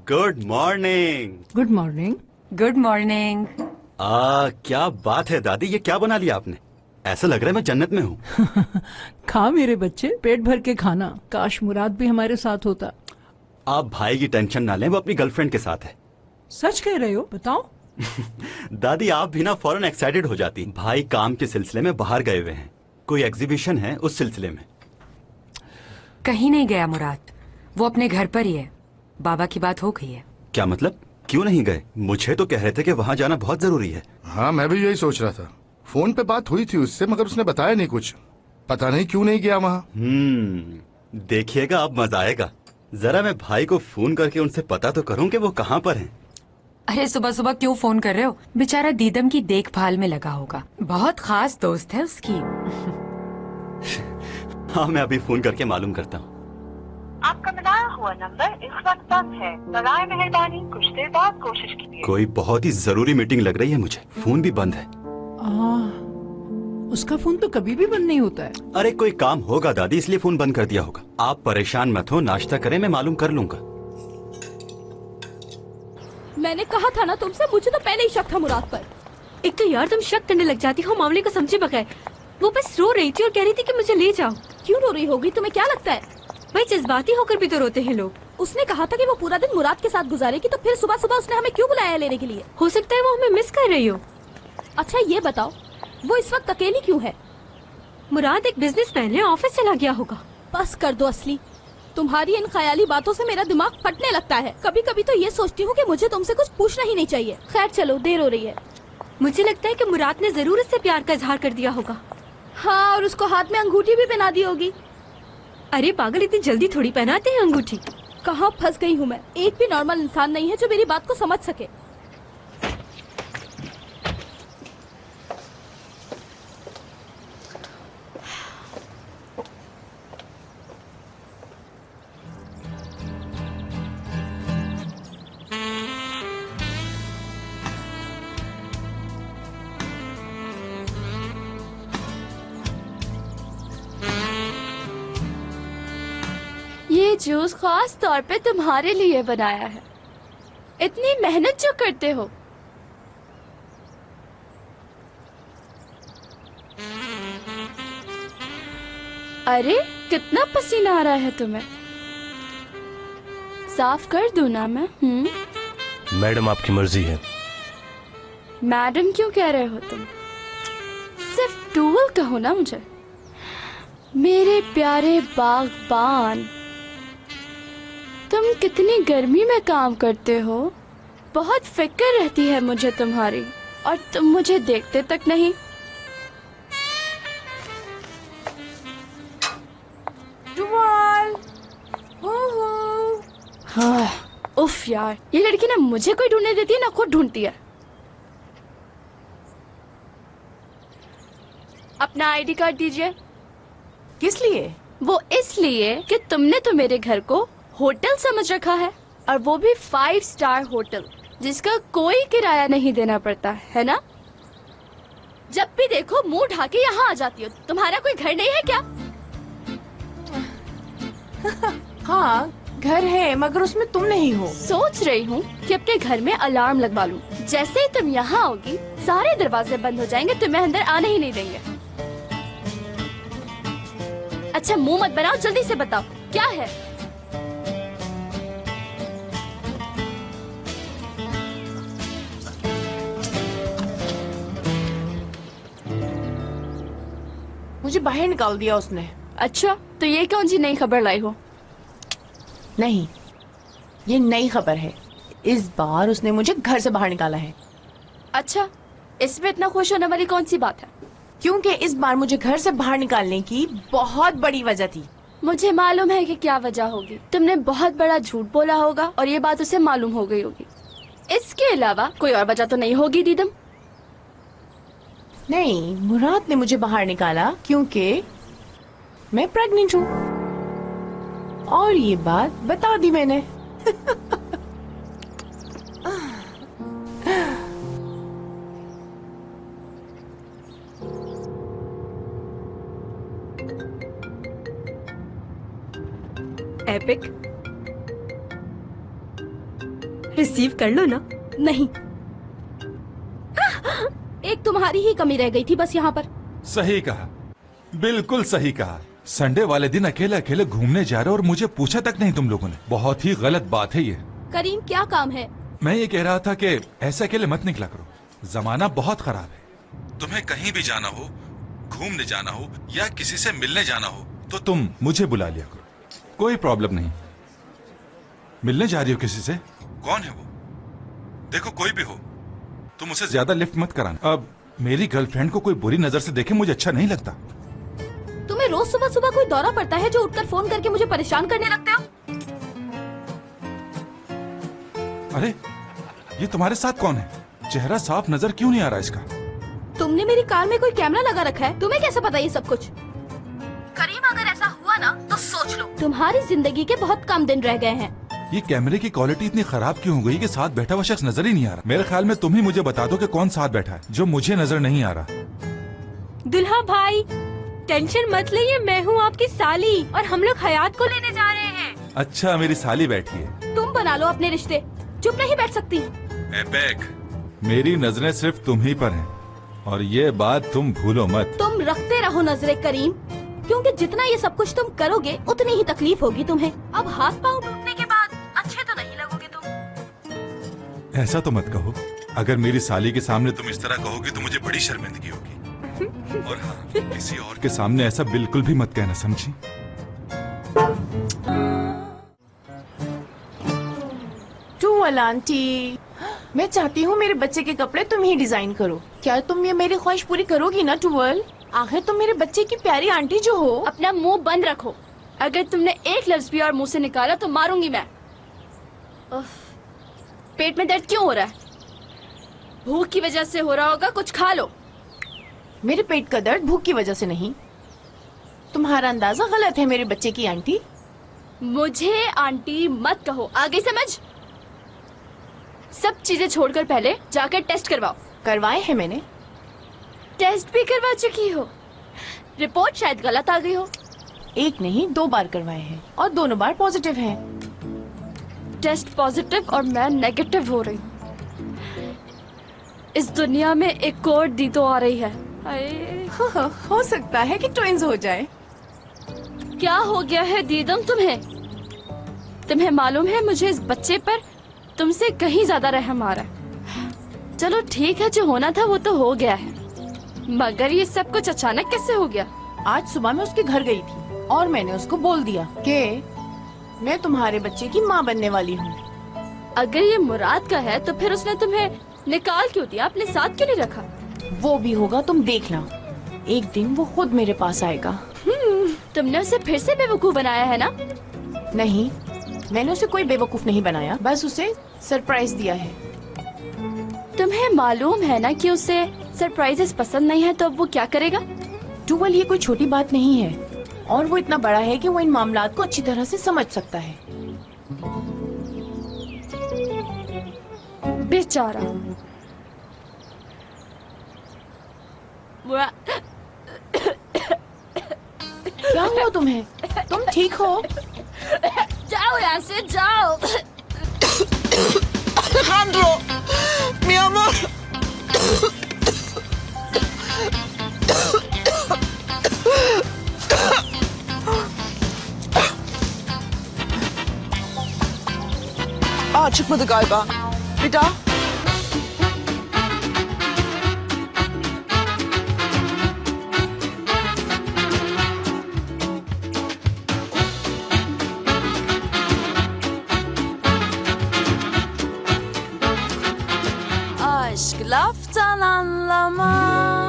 Good morning. Good morning. Good morning. क्या बात है दादी, ये क्या बना लिया आपने? ऐसा लग रहा है मैं जन्नत में हूँ। खा मेरे बच्चे, पेट भर के खाना। काश मुराद भी हमारे साथ होता। आप भाई की टेंशन ना लें, वो अपनी गर्लफ्रेंड के साथ है। सच कह रहे हो? बताओ। दादी आप भी ना फौरन एक्साइटेड हो जाती। भाई काम के सिलसिले में बाहर गए हुए हैं, कोई एग्जीबिशन है उस सिलसिले में। कहीं नहीं गया मुराद, वो अपने घर पर ही है। बाबा की बात हो गई है। क्या मतलब? क्यों नहीं गए? मुझे तो कह रहे थे कि वहाँ जाना बहुत जरूरी है। हाँ मैं भी यही सोच रहा था। फोन पे बात हुई थी उससे, मगर उसने बताया नहीं कुछ। पता नहीं क्यों नहीं गया वहाँ। देखिएगा अब मजा आएगा। जरा मैं भाई को फोन करके उनसे पता तो करूं कि वो कहाँ पर हैं। अरे सुबह सुबह क्यों फोन कर रहे हो? बेचारा दीदम की देखभाल में लगा होगा, बहुत खास दोस्त है उसकी। हाँ मैं अभी फोन करके मालूम करता हूँ। आपका मिलाया हुआ नंबर इस वक्त बंद है। बराए मेहरबानी कुछ देर बाद कोशिश कीजिए। कोई बहुत ही जरूरी मीटिंग लग रही है मुझे, फोन भी बंद है। उसका फोन तो कभी भी बंद नहीं होता है। अरे कोई काम होगा दादी, इसलिए फोन बंद कर दिया होगा। आप परेशान मत हो, नाश्ता करें, मैं मालूम कर लूंगा। मैंने कहा था ना तुमसे, मुझे तो पहले ही शक था मुराद पर। एक तो यार तुम शक करने लग जाती हो मामले को समझे बगैर। वो बस रो रही थी और कह रही थी कि मुझे ले जाओ। क्यों रो रही होगी? तुम्हें क्या लगता है? भाई जज्बाती होकर भी तो रोते हैं लोग। उसने कहा था कि वो पूरा दिन मुराद के साथ गुजारेगी, तो फिर सुबह सुबह उसने हमें क्यों बुलाया है लेने के लिए? हो सकता है वो हमें मिस कर रही हो। अच्छा ये बताओ, वो इस वक्त अकेली क्यों है? मुराद एक बिजनेसमैन है, ऑफिस चला गया होगा। बस कर दो असली। तुम्हारी इन ख्याली बातों से मेरा दिमाग फटने लगता है। कभी कभी तो ये सोचती हूँ कि मुझे तुमसे कुछ पूछना ही नहीं चाहिए। खैर चलो, देर हो रही है। मुझे लगता है कि मुराद ने जरूर इससे प्यार का इजहार कर दिया होगा। हाँ, और उसको हाथ में अंगूठी भी पहना दी होगी। अरे पागल, इतनी जल्दी थोड़ी पहनाते हैं अंगूठी। कहाँ फंस गई हूँ मैं? एक भी नॉर्मल इंसान नहीं है जो मेरी बात को समझ सके। ये जूस खास तौर पे तुम्हारे लिए बनाया है। इतनी मेहनत जो करते हो। अरे कितना पसीना आ रहा है तुम्हें। साफ कर दूं ना मैं? मैडम आपकी मर्जी है। मैडम क्यों कह रहे हो तुम? सिर्फ टूवल कहो ना मुझे। मेरे प्यारे बागबान, तुम कितनी गर्मी में काम करते हो। बहुत फिक्र रहती है मुझे तुम्हारी, और तुम मुझे देखते तक नहीं। हाँ, उफ यार, ये लड़की ना मुझे कोई ढूंढने देती है ना खुद ढूंढती है। अपना आईडी कार्ड दीजिए। किस लिए? वो इसलिए कि तुमने तो मेरे घर को होटल समझ रखा है, और वो भी 5 स्टार होटल, जिसका कोई किराया नहीं देना पड़ता है ना। जब भी देखो मुंह ढाके यहाँ आ जाती हो। तुम्हारा कोई घर नहीं है क्या? हाँ घर है, मगर उसमें तुम नहीं हो। सोच रही हूँ कि अपने घर में अलार्म लगवा लूं। जैसे ही तुम यहाँ आओगी सारे दरवाजे बंद हो जाएंगे, तुम्हें अंदर आने ही नहीं देंगे। अच्छा मुंह मत बनाओ, जल्दी से बताओ क्या है। मुझे बाहर निकाल दिया उसने। अच्छा तो ये कौन सी नई खबर लाई हो? नहीं, ये नई खबर है। इस बार उसने मुझे घर से बाहर निकाला है। अच्छा, इसमें इतना खुश होने वाली कौन सी बात है? क्योंकि इस बार मुझे घर से बाहर निकालने की बहुत बड़ी वजह थी। मुझे मालूम है कि क्या वजह होगी। तुमने बहुत बड़ा झूठ बोला होगा और ये बात उसे मालूम हो गई होगी। इसके अलावा कोई और वजह तो नहीं होगी दीदम? नहीं, मुराद ने मुझे बाहर निकाला क्योंकि मैं प्रेग्नेंट हूँ, और ये बात बता दी मैंने। एपिक। रिसीव कर लो ना। नहीं, एक तुम्हारी ही कमी रह गई थी बस यहाँ पर। सही कहा, बिल्कुल सही कहा। संडे वाले दिन अकेले अकेले घूमने जा रहे हो और मुझे पूछा तक नहीं तुम लोगों ने। बहुत ही गलत बात है ये। करीम क्या काम है? मैं ये कह रहा था कि ऐसे अकेले मत निकला करो, जमाना बहुत खराब है। तुम्हें कहीं भी जाना हो, घूमने जाना हो या किसी से मिलने जाना हो तो तुम मुझे बुला लिया करो, कोई प्रॉब्लम नहीं। मिलने जा रही हो किसी से, कौन है वो? देखो कोई भी हो, तुम उसे ज्यादा लिफ्ट मत कराना। अब मेरी गर्लफ्रेंड को कोई बुरी नजर से देखे मुझे अच्छा नहीं लगता। तुम्हें रोज सुबह सुबह कोई दौरा पड़ता है जो उठकर फोन करके मुझे परेशान करने लगते हो? अरे ये तुम्हारे साथ कौन है? चेहरा साफ नजर क्यों नहीं आ रहा इसका? तुमने मेरी कार में कोई कैमरा लगा रखा है, तुम्हें कैसे पता ये सब कुछ? करीम अगर ऐसा हुआ ना तो सोच लो, तुम्हारी जिंदगी के बहुत कम दिन रह गए हैं। ये कैमरे की क्वालिटी इतनी खराब क्यों हो गई कि साथ बैठा हुआ शख्स नजर ही नहीं आ रहा? मेरे ख्याल में तुम ही मुझे बता दो कि कौन साथ बैठा है जो मुझे नजर नहीं आ रहा। दुल्हा भाई टेंशन मत लीजिए, मैं हूँ आपकी साली और हम लोग हयात को लेने जा रहे हैं। अच्छा मेरी साली बैठी है। तुम बना लो अपने रिश्ते, चुप नहीं बैठ सकती। एपेक, मेरी नजरें सिर्फ तुम ही पर हैं और ये बात तुम भूलो मत। तुम रखते रहो नजरें करीम, क्योंकि जितना ये सब कुछ तुम करोगे उतनी ही तकलीफ होगी तुम्हें। अब हाथ पाँव टूटने के बाद अच्छे तो नहीं लगोगे तुम। ऐसा तो मत कहो, अगर मेरी साली के सामने तुम इस तरह कहोगी तो मुझे बड़ी शर्मिंदगी होगी। और हाँ, किसी और के सामने ऐसा बिल्कुल भी मत कहना, समझी? टूवल आंटी, मैं चाहती हूँ मेरे बच्चे के कपड़े तुम ही डिजाइन करो। क्या तुम ये मेरी ख्वाहिश पूरी करोगी ना टूवल? आखिर तुम मेरे बच्चे की प्यारी आंटी जो हो। अपना मुंह बंद रखो, अगर तुमने एक लफ्ज भी और मुंह से निकाला तो मारूंगी मैं। उफ, पेट में दर्द क्यों हो रहा है? भूख की वजह से हो रहा होगा, कुछ खा लो। मेरे पेट का दर्द भूख की वजह से नहीं, तुम्हारा अंदाजा गलत है मेरे बच्चे की आंटी। मुझे आंटी मत कहो, आगे समझ। सब चीजें छोड़कर पहले जाकर टेस्ट करवाओ। करवाए हैं मैंने। टेस्ट भी करवा चुकी हो? रिपोर्ट शायद गलत आ गई हो। एक नहीं 2 बार करवाए हैं और दोनों बार पॉजिटिव है। टेस्ट पॉजिटिव और मैं नेगेटिव हो रही हूँ। इस दुनिया में एक और दी तो आ रही है। हो सकता है कि ट्विंस हो जाए। क्या हो गया है दीदम तुम्हें? तुम्हें मालूम है मुझे इस बच्चे पर तुमसे कहीं ज्यादा रहम आ रहा है। चलो ठीक है, जो होना था वो तो हो गया है, मगर ये सब कुछ अचानक कैसे हो गया? आज सुबह मैं उसके घर गई थी और मैंने उसको बोल दिया कि मैं तुम्हारे बच्चे की माँ बनने वाली हूँ। अगर ये मुराद का है तो फिर उसने तुम्हें निकाल क्यों दिया, अपने साथ क्यों नहीं रखा? वो भी होगा, तुम देखना, एक दिन वो खुद मेरे पास आएगा। तुमने उसे फिर से बेवकूफ बनाया है ना? नहीं, मैंने उसे कोई बेवकूफ नहीं बनाया, बस उसे सरप्राइज दिया है। तुम्हें मालूम है ना कि उसे सरप्राइजेस पसंद नहीं है, तो अब वो क्या करेगा? टूवल, ये कोई छोटी बात नहीं है और वो इतना बड़ा है कि वो इन मामलात को अच्छी तरह से समझ सकता है। बेचारा। क्या हुआ तुम्हें? तुम ठीक हो? जाओ यहाँ से, जाओ। Alejandro, mi amor. Çıkmadı galiba. Bir daha. Aşk laftan anlamaz.